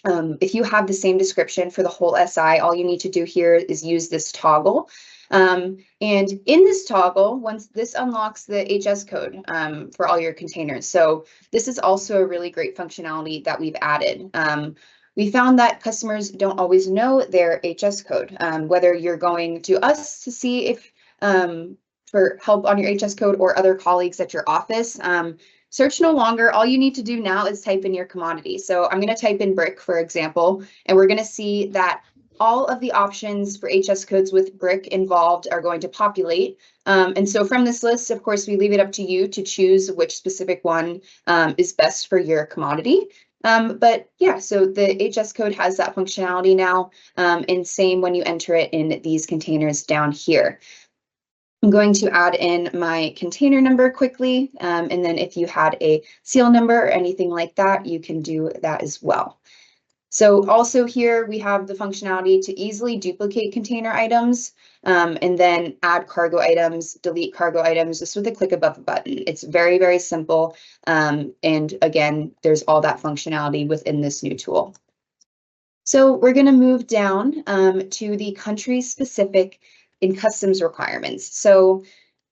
if you have the same description for the whole SI, all you need to do here is use this toggle. And in this toggle, once this unlocks the HS code for all your containers. So this is also a really great functionality that we've added. We found that customers don't always know their HS code, whether you're going to us to see if for help on your HS code or other colleagues at your office. Search no longer. All you need to do now is type in your commodity. So I'm going to type in brick, for example, and we're going to see that all of the options for HS codes with brick involved are going to populate. And so from this list, of course, we leave it up to you to choose which specific one is best for your commodity. But yeah, so the HS code has that functionality now, and same when you enter it in these containers down here. I'm going to add in my container number quickly, and then if you had a seal number or anything like that, you can do that as well. So also here we have the functionality to easily duplicate container items, and then add cargo items, delete cargo items, just with a click above a button. It's very, very simple. And again, there's all that functionality within this new tool. So we're going to move down to the country specific in customs requirements. So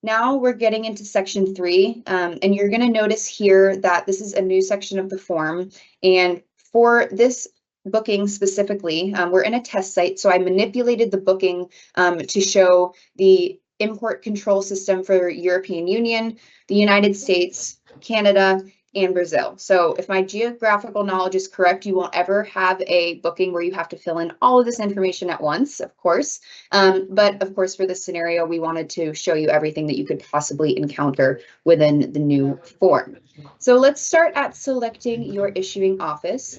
now we're getting into section 3, and you're going to notice here that this is a new section of the form. And for this booking specifically, we're in a test site, so I manipulated the booking to show the import control system for European Union, the United States, Canada, and Brazil. So if my geographical knowledge is correct, you won't ever have a booking where you have to fill in all of this information at once, of course. But of course, for this scenario, we wanted to show you everything that you could possibly encounter within the new form. So let's start at selecting your issuing office.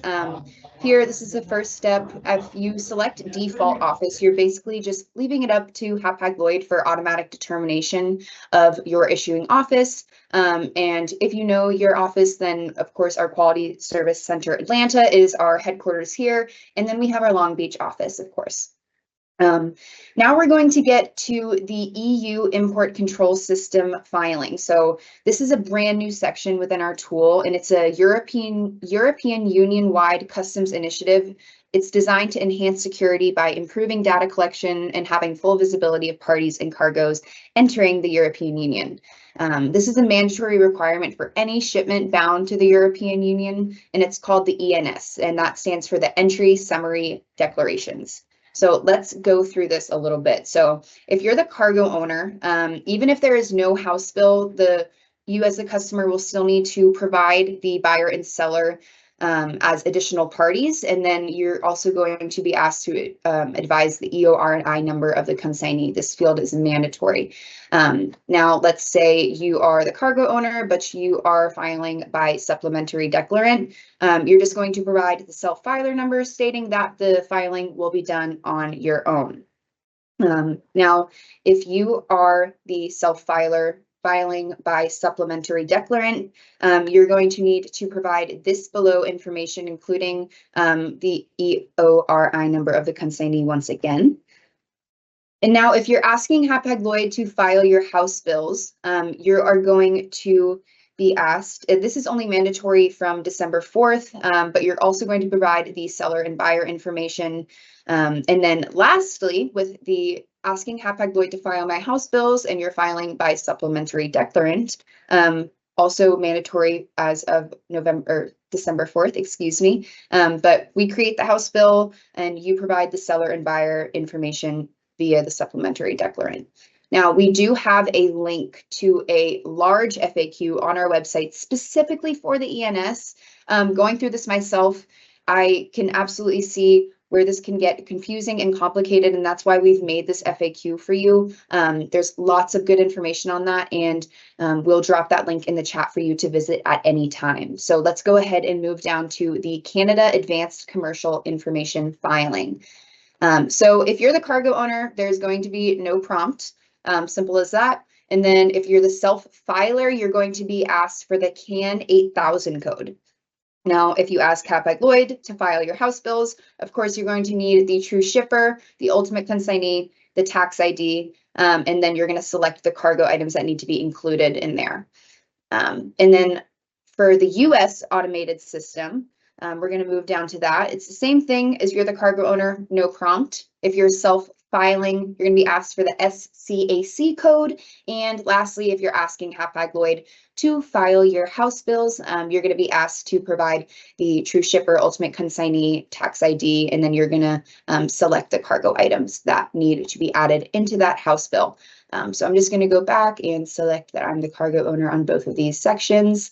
Here, this is the first step. If you select default office, you're basically just leaving it up to Hapag-Lloyd for automatic determination of your issuing office. And if you know your office, then of course our Quality Service Center Atlanta is our headquarters here. And then we have our Long Beach office, of course. Now we're going to get to the EU import control system filing. So this is a brand new section within our tool, and it's a European Union-wide customs initiative. It's designed to enhance security by improving data collection and having full visibility of parties and cargoes entering the European Union. This is a mandatory requirement for any shipment bound to the European Union, and it's called the ENS, and that stands for the Entry Summary Declarations. So let's go through this a little bit. So if you're the cargo owner, even if there is no house bill, you as the customer will still need to provide the buyer and seller as additional parties, and then you're also going to be asked to advise the EOR&I number of the consignee. This field is mandatory. Now, let's say you are the cargo owner, but you are filing by supplementary declarant. You're just going to provide the self-filer number stating that the filing will be done on your own. Now, if you are the self-filer filing by supplementary declarant, you're going to need to provide this below information, including the EOR&I number of the consignee once again. And now if you're asking Hapag-Lloyd to file your house bills, you are going to be asked, this is only mandatory from December 4th, but you're also going to provide the seller and buyer information. And then lastly, with the asking Hapag-Lloyd to file my house bills and you're filing by supplementary declarant, also mandatory as of December 4th, excuse me. But we create the house bill and you provide the seller and buyer information via the supplementary declarant. Now, we do have a link to a large FAQ on our website specifically for the ENS. Going through this myself, I can absolutely see where this can get confusing and complicated, and that's why we've made this FAQ for you. There's lots of good information on that, and we'll drop that link in the chat for you to visit at any time. So let's go ahead and move down to the Canada Advanced Commercial Information Filing. So if you're the cargo owner, there's going to be no prompt. Simple as that. And then if you're the self-filer, you're going to be asked for the CAN 8000 code. Now, if you ask Hapag-Lloyd to file your house bills, of course, you're going to need the true shipper, the ultimate consignee, the tax ID, and then you're going to select the cargo items that need to be included in there. And then for the US automated system, we're going to move down to that. It's the same thing as you're the cargo owner, no prompt. If you're self-filing, you're going to be asked for the SCAC code. And lastly, if you're asking Hapag-Lloyd to file your house bills, you're going to be asked to provide the true shipper, ultimate consignee, tax ID, and then you're going to select the cargo items that need to be added into that house bill. So I'm just going to go back and select that I'm the cargo owner on both of these sections.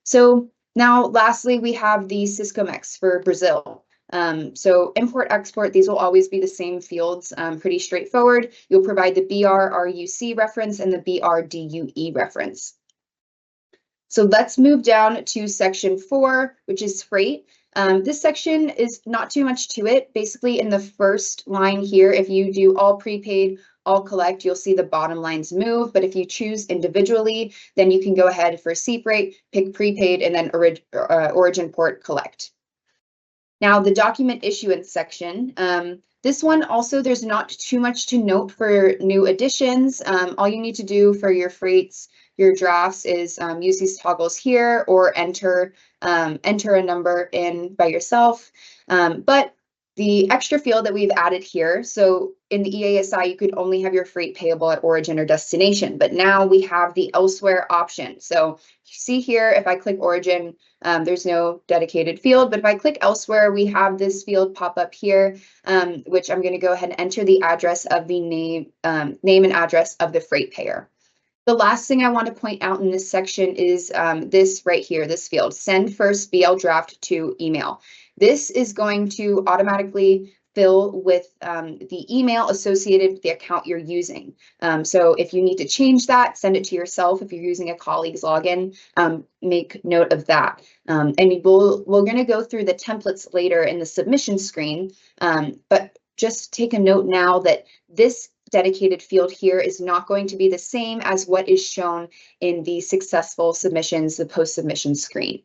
So now, lastly, we have the Syscomex for Brazil. So import, export, these will always be the same fields, pretty straightforward. You'll provide the BRRUC reference and the BRDUE reference. So let's move down to section 4, which is freight. This section is not too much to it. Basically, in the first line here, if you do all prepaid, all collect, you'll see the bottom lines move. But if you choose individually, then you can go ahead for seat rate, pick prepaid, and then origin port collect. Now, the document issuance section. This one also, there's not too much to note for new additions. All you need to do for your freights, your drafts is use these toggles here or enter a number in by yourself. But the extra field that we've added here, so in the EASI, you could only have your freight payable at origin or destination, but now we have the elsewhere option. So you see here, if I click origin, there's no dedicated field, but if I click elsewhere, we have this field pop up here, which I'm going to go ahead and enter the address of the name and address of the freight payer. The last thing I want to point out in this section is this right here, this field, send first BL draft to email. This is going to automatically fill with the email associated with the account you're using. So if you need to change that, send it to yourself. If you're using a colleague's login, make note of that. And we're going to go through the templates later in the submission screen, but just take a note now that this dedicated field here is not going to be the same as what is shown in the successful submissions, the post-submission screen.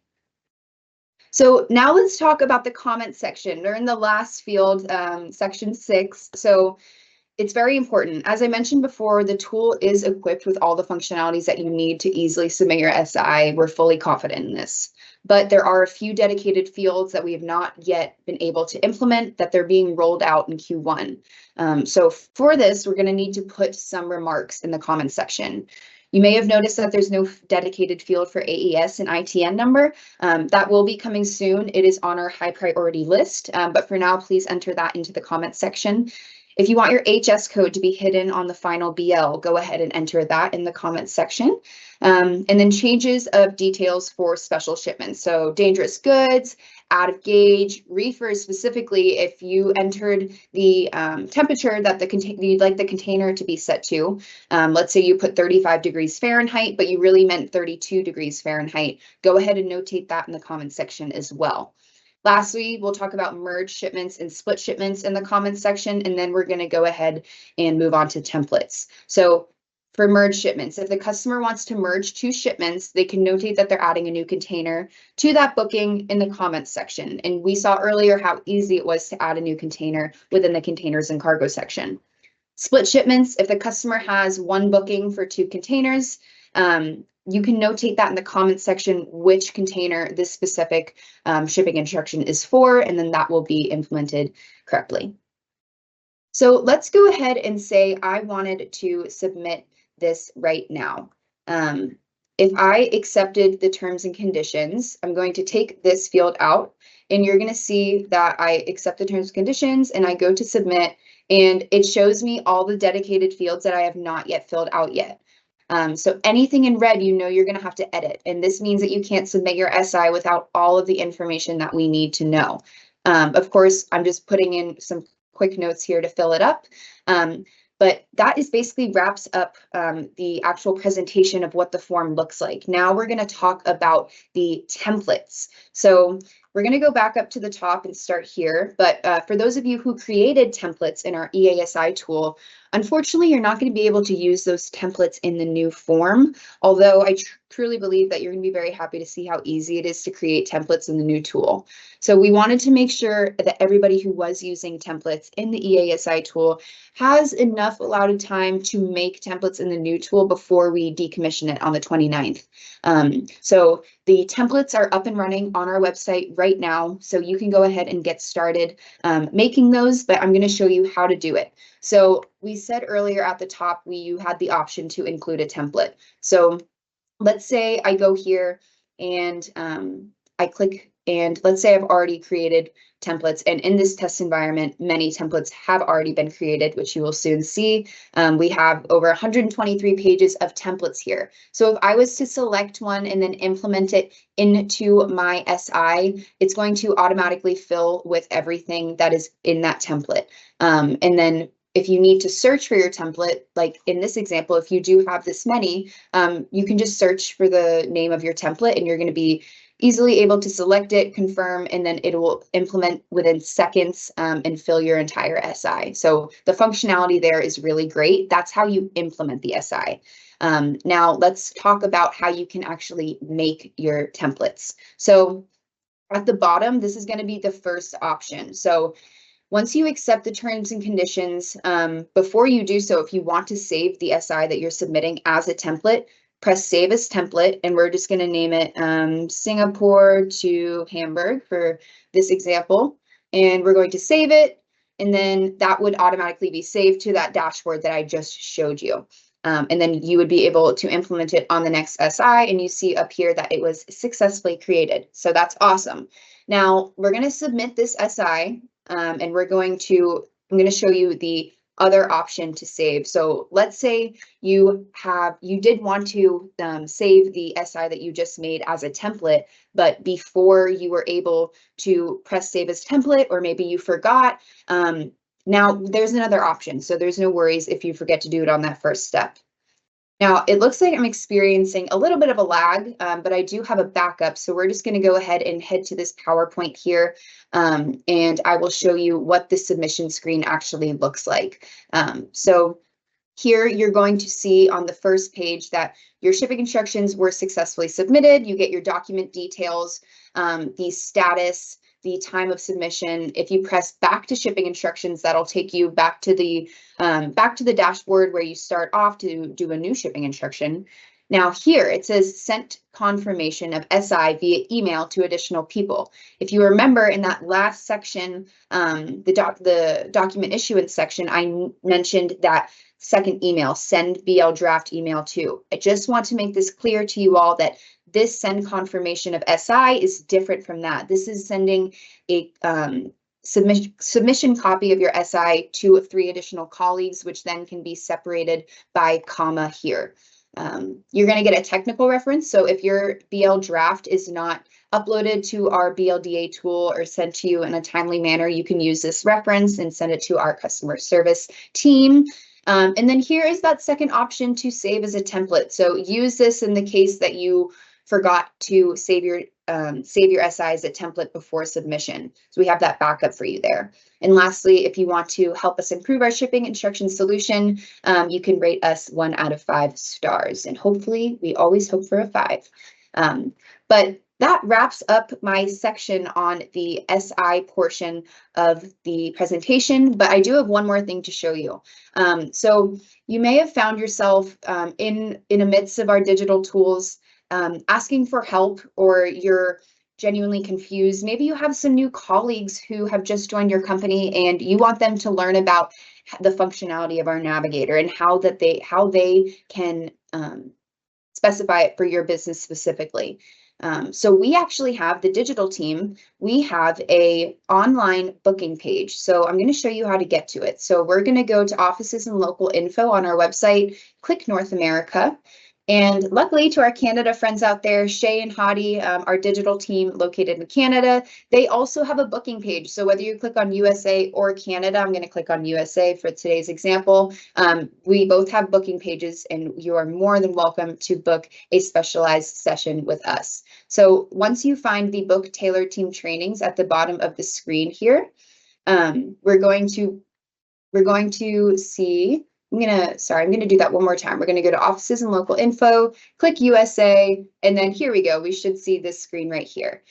So now let's talk about the comment section. They're in the last field, section 6. So it's very important. As I mentioned before, the tool is equipped with all the functionalities that you need to easily submit your SI. We're fully confident in this. But there are a few dedicated fields that we have not yet been able to implement that they're being rolled out in Q1. So for this, we're going to need to put some remarks in the comments section. You may have noticed that there's no dedicated field for AES and ITN number. That will be coming soon. It is on our high priority list, but for now, please enter that into the comments section. If you want your HS code to be hidden on the final BL, go ahead and enter that in the comments section. And then changes of details for special shipments. So dangerous goods, out of gauge, reefer specifically, if you entered the temperature that you'd like the container to be set to. Let's say you put 35 degrees Fahrenheit, but you really meant 32 degrees Fahrenheit. Go ahead and notate that in the comments section as well. Lastly, we'll talk about merge shipments and split shipments in the comments section, and then we're going to go ahead and move on to templates. So for merge shipments, if the customer wants to merge 2 shipments, they can notate that they're adding a new container to that booking in the comments section. And we saw earlier how easy it was to add a new container within the containers and cargo section. Split shipments, if the customer has 1 booking for 2 containers, you can notate that in the comments section which container this specific shipping instruction is for, and then that will be implemented correctly. So let's go ahead and say I wanted to submit this right now. If I accepted the terms and conditions, I'm going to take this field out, and you're going to see that I accept the terms and conditions, and I go to submit, and it shows me all the dedicated fields that I have not yet filled out yet. So anything in red, you know you're going to have to edit, and this means that you can't submit your SI without all of the information that we need to know. Of course, I'm just putting in some quick notes here to fill it up. But that is basically wraps up the actual presentation of what the form looks like. Now we're going to talk about the templates. So we're going to go back up to the top and start here. But for those of you who created templates in our EASI tool, unfortunately, you're not going to be able to use those templates in the new form, although I truly believe that you're going to be very happy to see how easy it is to create templates in the new tool. So we wanted to make sure that everybody who was using templates in the EASI tool has enough allotted time to make templates in the new tool before we decommission it on the 29th. So the templates are up and running on our website right now, so you can go ahead and get started making those, but I'm going to show you how to do it. So we said earlier at the top, you had the option to include a template. So let's say I go here and I click, and let's say I've already created templates, and in this test environment, many templates have already been created, which you will soon see. We have over 123 pages of templates here. So if I was to select one and then implement it into my SI, it's going to automatically fill with everything that is in that template. And then if you need to search for your template, like in this example, if you do have this many, you can just search for the name of your template, and you're going to be easily able to select it, confirm, and then it will implement within seconds and fill your entire SI. So the functionality there is really great. That's how you implement the SI. Now let's talk about how you can actually make your templates. So at the bottom, this is going to be the first option. So once you accept the terms and conditions, before you do so, if you want to save the SI that you're submitting as a template, press Save as Template, and we're just going to name it Singapore to Hamburg for this example. And we're going to save it, and then that would automatically be saved to that dashboard that I just showed you. And then you would be able to implement it on the next SI, and you see up here that it was successfully created. So that's awesome. Now we're going to submit this SI, and I'm going to show you the other option to save. So let's say you did want to save the SI that you just made as a template, but before you were able to press Save as Template, or maybe you forgot, now there's another option. So there's no worries if you forget to do it on that first step. Now, it looks like I'm experiencing a little bit of a lag, but I do have a backup. So we're just going to go ahead and head to this PowerPoint here, and I will show you what the submission screen actually looks like. So here you're going to see on the first page that your shipping instructions were successfully submitted. You get your document details, the status, the time of submission. If you press back to shipping instructions, that'll take you back to the dashboard where you start off to do a new shipping instruction. Now here it says sent confirmation of SI via email to additional people. If you remember in that last section, the document issuance section, I mentioned that second email, send BL draft email to. I just want to make this clear to you all that this send confirmation of SI is different from that. This is sending a submission copy of your SI to 3 additional colleagues, which then can be separated by comma here. You're going to get a technical reference. So if your BL draft is not uploaded to our BLDA tool or sent to you in a timely manner, you can use this reference and send it to our customer service team. And then here is that second option to save as a template. So use this in the case that you forgot to save your SI as a template before submission. So we have that backup for you there. And lastly, if you want to help us improve our shipping instruction solution, you can rate us 1 out of 5 stars. And hopefully, we always hope for a 5. But that wraps up my section on the SI portion of the presentation, but I do have one more thing to show you. So you may have found yourself in the midst of our digital tools asking for help, or you're genuinely confused. Maybe you have some new colleagues who have just joined your company and you want them to learn about the functionality of our navigator and how they can specify it for your business specifically. So we actually have the digital team. We have a online booking page. So I'm going to show you how to get to it. So we're going to go to offices and local info on our website, click North America. And luckily to our Canada friends out there, Shay and Hadi, our digital team located in Canada, they also have a booking page. So whether you click on USA or Canada, I'm going to click on USA for today's example. We both have booking pages and you are more than welcome to book a specialized session with us. So once you find the book tailored team trainings at the bottom of the screen here, we're going to see. I'm going to do that one more time. We're going to go to offices and local info, click USA, and then here we go. We should see this screen right here.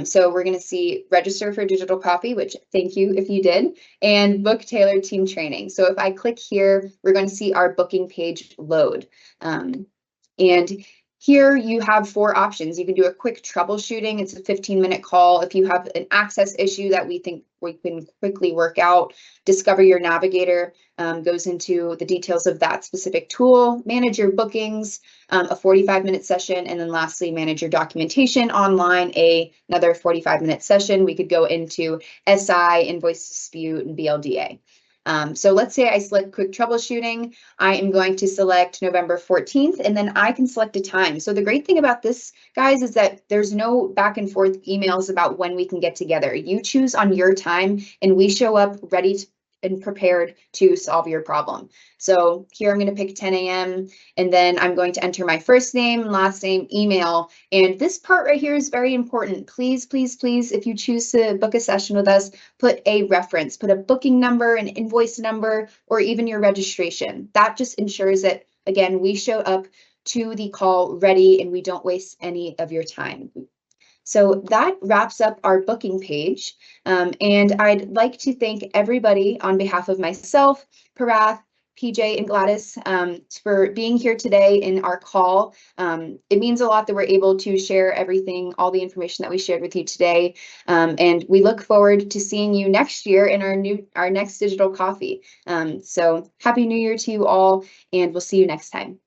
So we're going to see register for digital copy, which thank you if you did, and book tailored team training. So if I click here, we're going to see our booking page load. And here you have 4 options. You can do a quick troubleshooting. It's a 15-minute call. If you have an access issue that we think we can quickly work out, discover your navigator, goes into the details of that specific tool, manage your bookings, a 45-minute session, and then lastly, manage your documentation online, another 45-minute session. We could go into SI, invoice dispute, and BLDA. So let's say I select quick troubleshooting. I am going to select November 14th, and then I can select a time. So the great thing about this, guys, is that there's no back and forth emails about when we can get together. You choose on your time, and we show up ready and prepared to solve your problem. So here I'm going to pick 10 a.m. and then I'm going to enter my first name, last name, email. And this part right here is very important. Please, please, please, if you choose to book a session with us, put a reference, put a booking number, an invoice number, or even your registration. That just ensures that, again, we show up to the call ready and we don't waste any of your time. So that wraps up our booking page. And I'd like to thank everybody on behalf of myself, Parath, PJ, and Gladys for being here today in our call. It means a lot that we're able to share everything, all the information that we shared with you today. And we look forward to seeing you next year in our next digital coffee. So Happy New Year to you all, and we'll see you next time.